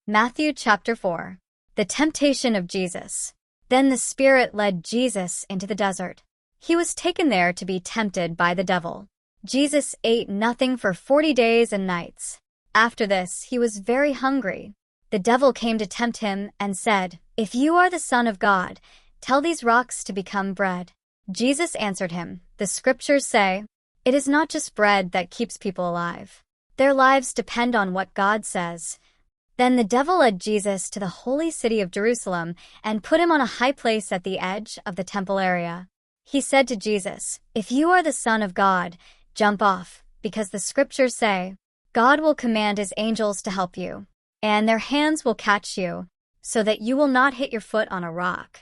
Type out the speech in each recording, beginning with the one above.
Matthew chapter 4. The temptation of Jesus. Then the Spirit led Jesus into the desert. He was taken there to be tempted by the devil. Jesus ate nothing for 40 days and nights. After this, he was very hungry. The devil came to tempt him and said, "If you are the Son of God, tell these rocks to become bread." Jesus answered him, "The scriptures say, 'It is not just bread that keeps people alive. Their lives depend on what God says.'" Then the devil led Jesus to the holy city of Jerusalem and put him on a high place at the edge of the temple area. He said to Jesus, "If you are the Son of God, jump off, because the scriptures say, 'God will command his angels to help you, and their hands will catch you, so that you will not hit your foot on a rock.'"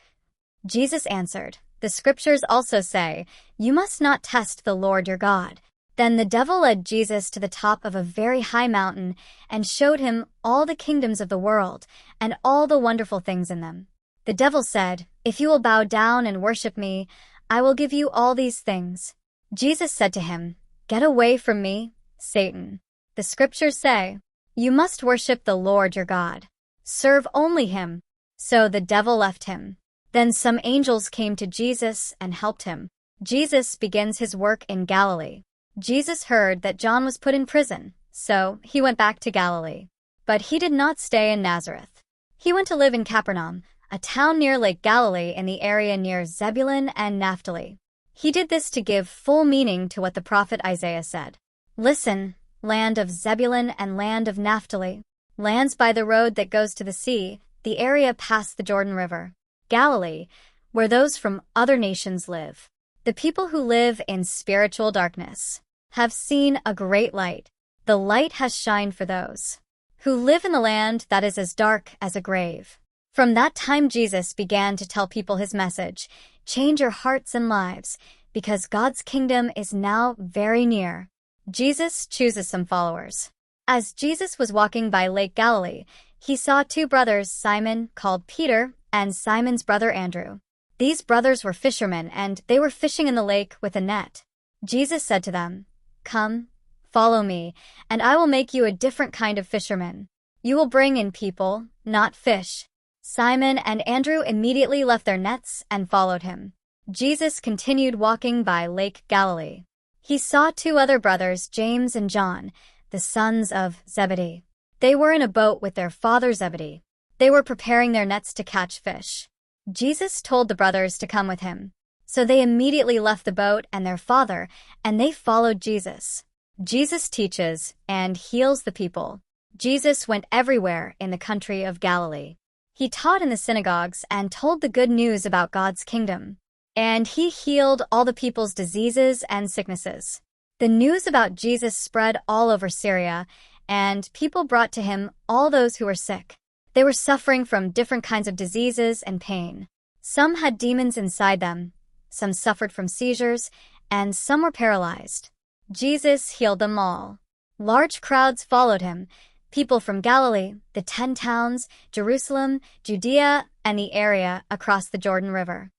Jesus answered, "The scriptures also say, 'You must not test the Lord your God.'" Then the devil led Jesus to the top of a very high mountain and showed him all the kingdoms of the world and all the wonderful things in them. The devil said, "If you will bow down and worship me, I will give you all these things." Jesus said to him, "Get away from me, Satan. The scriptures say, 'You must worship the Lord your God. Serve only him.'" So the devil left him. Then some angels came to Jesus and helped him. Jesus begins his work in Galilee. Jesus heard that John was put in prison, so he went back to Galilee. But he did not stay in Nazareth. He went to live in Capernaum, a town near Lake Galilee in the area near Zebulun and Naphtali. He did this to give full meaning to what the prophet Isaiah said. "Listen, land of Zebulun and land of Naphtali, lands by the road that goes to the sea, the area past the Jordan River, Galilee, where those from other nations live. The people who live in spiritual darkness have seen a great light. The light has shined for those who live in the land that is as dark as a grave." From that time Jesus began to tell people his message, "Change your hearts and lives, because God's kingdom is now very near." Jesus chooses some followers. As Jesus was walking by Lake Galilee, he saw two brothers, Simon, called Peter, and Simon's brother Andrew. These brothers were fishermen, and they were fishing in the lake with a net. Jesus said to them, "Come, follow me, and I will make you a different kind of fishermen. You will bring in people, not fish." Simon and Andrew immediately left their nets and followed him. Jesus continued walking by Lake Galilee. He saw two other brothers, James and John, the sons of Zebedee. They were in a boat with their father Zebedee. They were preparing their nets to catch fish. Jesus told the brothers to come with him. So they immediately left the boat and their father, and they followed Jesus. Jesus teaches and heals the people. Jesus went everywhere in the country of Galilee. He taught in the synagogues and told the good news about God's kingdom. And he healed all the people's diseases and sicknesses. The news about Jesus spread all over Syria, and people brought to him all those who were sick. They were suffering from different kinds of diseases and pain. Some had demons inside them, some suffered from seizures, and some were paralyzed. Jesus healed them all. Large crowds followed him, people from Galilee, the 10 towns, Jerusalem, Judea, and the area across the Jordan River.